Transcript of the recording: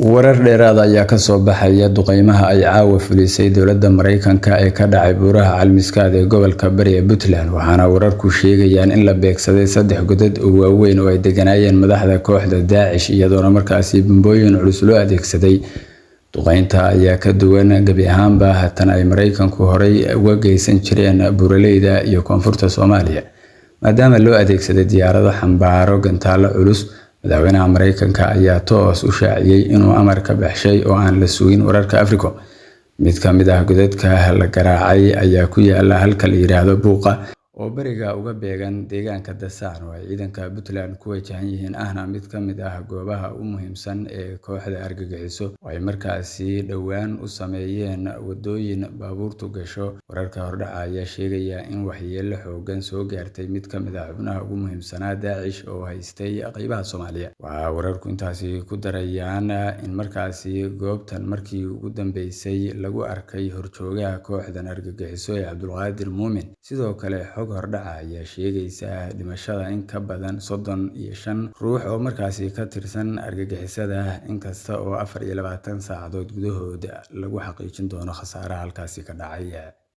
Warar dheeraad ah ayaa ka soo baxaya duqeymaha ay caawa fulisay dowladda Mareykanka ee ka dhacay buuraha Caalmiskaad ee gobolka Bari ee Puntland, waxaana wararku sheegayaan in la beegsaday 3 godad oo waaweyn oo ay degganaayeen madaxda kooxda Daacish, iyadoona markaasi bambooyin culus loo adeegsaday. Duqeynta ayaa ka duwan gebi ahaanba tan ay Mareykanku horey uga geysan jireen buuraleyda iyo koonfurta Soomaaliya, maadaama loo adeegsaday diyaarado xambaaro gantaalo culus. Madaxweynaha Mareykanka ayaa toos u shaaciyay inuu amar ka baxshay oo aan la sugin wararka Africom. Mid ka mid ah godadka la garaacay ayaa ku yaala halka la yiraahdo Buuqa oo bariga uga beegan deegaanka Dasaan oo ay ciidanka Puntland ku wajahan yihiin, ahna mid ka mid ah goobaha ugu muhiimsan ee kooxda argagixiso oo ay markaasi dhowaan u sameeyeen wadooyin baabuurtu gasho. Wararka hordhaca ayaa sheegaya in waxyeello xooggan soo gaartay mid ka mid ah xubnaha ugu muhiimsanaa Daacish oo haystay qaybaha Soomaaliya. Waxaa wararku intaasi ku darayaan in markaasi goobtan markii ugu dambeysay lagu arkay horjoogaha kooxdan argagixiso ee Cabdulqaadir Muumin. Sidoo kale xog hordhaca ayaa sheegaysa dhimashada in ka badan 35 ruux oo markaasi ka tirsan argagixisada, inkasta oo 24 saacadood gudahood lagu xaqiijin doono khasaaraha halkaasi ka dhacay.